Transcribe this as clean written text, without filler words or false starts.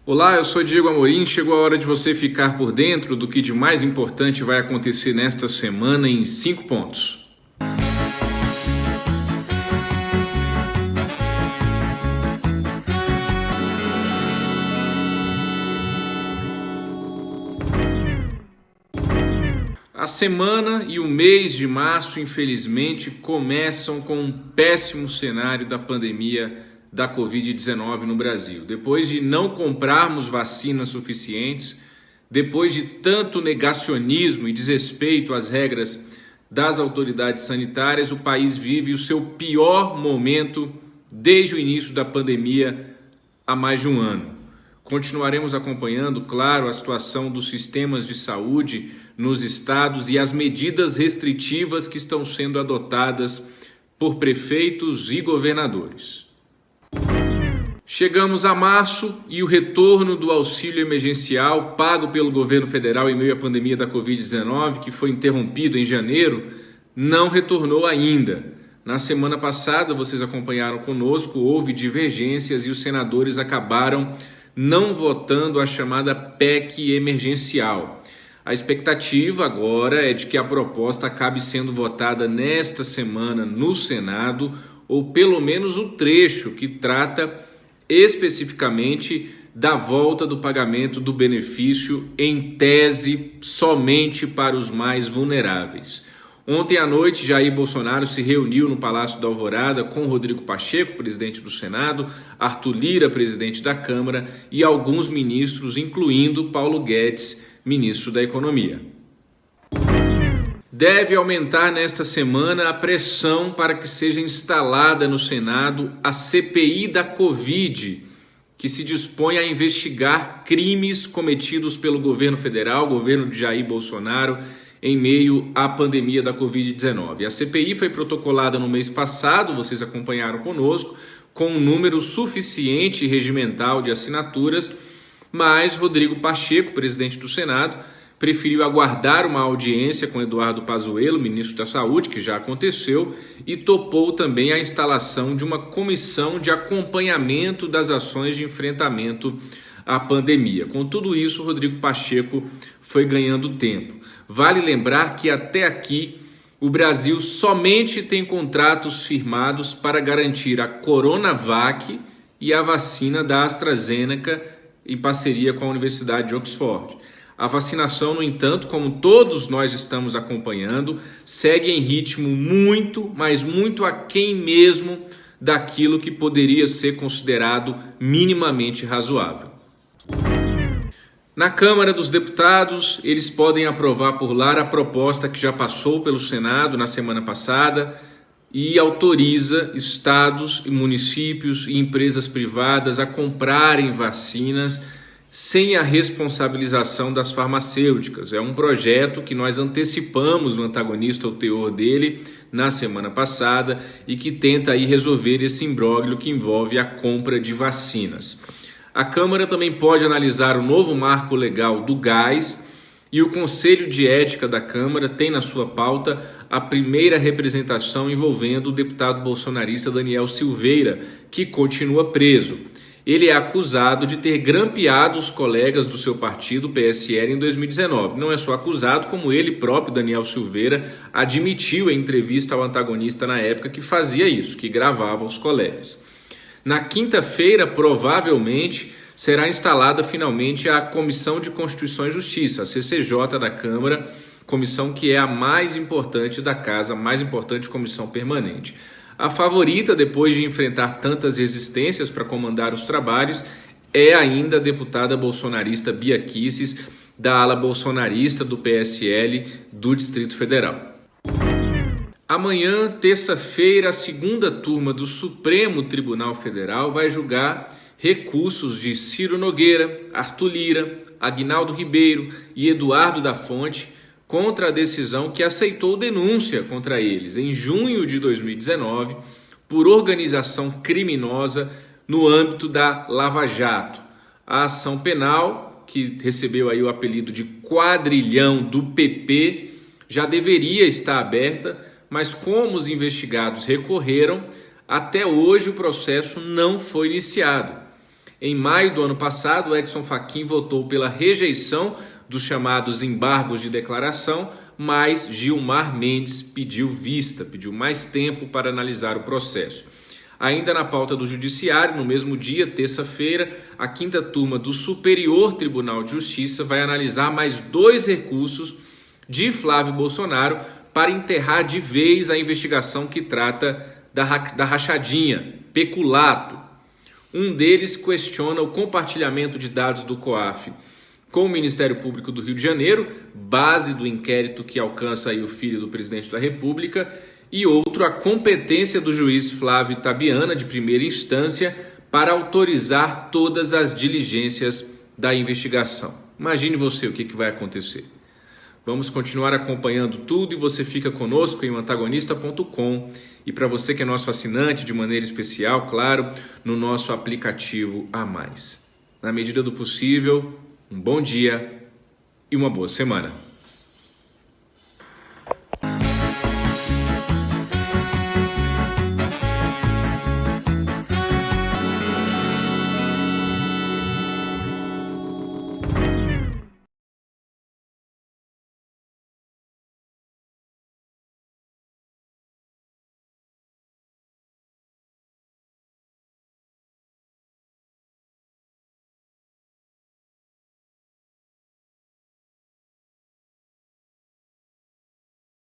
Olá, eu sou Diego Amorim. Chegou a hora de você ficar por dentro do que de mais importante vai acontecer nesta semana em 5 pontos. A semana e o mês de março, infelizmente, começam com um péssimo cenário da pandemia da Covid-19 no Brasil. Depois de não comprarmos vacinas suficientes, depois de tanto negacionismo e desrespeito às regras das autoridades sanitárias, o país vive o seu pior momento desde o início da pandemia há mais de um ano. Continuaremos acompanhando, claro, a situação dos sistemas de saúde nos estados e as medidas restritivas que estão sendo adotadas por prefeitos e governadores. Chegamos a março e o retorno do auxílio emergencial pago pelo governo federal em meio à pandemia da Covid-19, que foi interrompido em janeiro, não retornou ainda. Na semana passada, vocês acompanharam conosco, houve divergências e os senadores acabaram não votando a chamada PEC emergencial. A expectativa agora é de que a proposta acabe sendo votada nesta semana no Senado, ou pelo menos o trecho que trata especificamente da volta do pagamento do benefício, em tese somente para os mais vulneráveis. Ontem à noite, Jair Bolsonaro se reuniu no Palácio da Alvorada com Rodrigo Pacheco, presidente do Senado, Arthur Lira, presidente da Câmara, e alguns ministros, incluindo Paulo Guedes, ministro da Economia. Deve aumentar nesta semana a pressão para que seja instalada no Senado a CPI da Covid, que se dispõe a investigar crimes cometidos pelo governo federal, governo de Jair Bolsonaro, em meio à pandemia da Covid-19. A CPI foi protocolada no mês passado, vocês acompanharam conosco, com um número suficiente regimental de assinaturas, mas Rodrigo Pacheco, presidente do Senado, preferiu aguardar uma audiência com Eduardo Pazuello, ministro da Saúde, que já aconteceu, e topou também a instalação de uma comissão de acompanhamento das ações de enfrentamento à pandemia. Com tudo isso, Rodrigo Pacheco foi ganhando tempo. Vale lembrar que até aqui o Brasil somente tem contratos firmados para garantir a Coronavac e a vacina da AstraZeneca em parceria com a Universidade de Oxford. A vacinação, no entanto, como todos nós estamos acompanhando, segue em ritmo muito, mas muito aquém mesmo daquilo que poderia ser considerado minimamente razoável. Na Câmara dos Deputados, eles podem aprovar por lá a proposta que já passou pelo Senado na semana passada e autoriza estados, municípios e empresas privadas a comprarem vacinas sem a responsabilização das farmacêuticas. É um projeto que nós antecipamos no Antagonista, o teor dele, na semana passada e que tenta aí resolver esse imbróglio que envolve a compra de vacinas. A Câmara também pode analisar o novo marco legal do gás e o Conselho de Ética da Câmara tem na sua pauta a primeira representação envolvendo o deputado bolsonarista Daniel Silveira, que continua preso. Ele é acusado de ter grampeado os colegas do seu partido, PSL, em 2019. Não é só acusado, como ele próprio, Daniel Silveira, admitiu em entrevista ao Antagonista na época que fazia isso, que gravava os colegas. Na quinta-feira, provavelmente, será instalada finalmente a Comissão de Constituição e Justiça, a CCJ da Câmara, comissão que é a mais importante da casa, a mais importante comissão permanente. A favorita, depois de enfrentar tantas resistências para comandar os trabalhos, é ainda a deputada bolsonarista Bia Kicis, da ala bolsonarista do PSL do Distrito Federal. Amanhã, terça-feira, a segunda turma do Supremo Tribunal Federal vai julgar recursos de Ciro Nogueira, Arthur Lira, Aguinaldo Ribeiro e Eduardo da Fonte contra a decisão que aceitou denúncia contra eles em junho de 2019 por organização criminosa no âmbito da Lava Jato. A ação penal, que recebeu aí o apelido de quadrilhão do PP, já deveria estar aberta, mas como os investigados recorreram, até hoje o processo não foi iniciado. Em maio do ano passado, Edson Fachin votou pela rejeição dos chamados embargos de declaração, mas Gilmar Mendes pediu vista, pediu mais tempo para analisar o processo. Ainda na pauta do Judiciário, no mesmo dia, terça-feira, a 5ª turma do Superior Tribunal de Justiça vai analisar mais 2 recursos de Flávio Bolsonaro para enterrar de vez a investigação que trata da rachadinha, peculato. Um deles questiona o compartilhamento de dados do COAF com o Ministério Público do Rio de Janeiro, base do inquérito que alcança aí o filho do presidente da República, e outro, a competência do juiz Flávio Tabiana, de primeira instância, para autorizar todas as diligências da investigação. Imagine você o que vai acontecer. Vamos continuar acompanhando tudo e você fica conosco em antagonista.com e para você que é nosso assinante de maneira especial, claro, no nosso aplicativo A Mais. Na medida do possível, um bom dia e uma boa semana.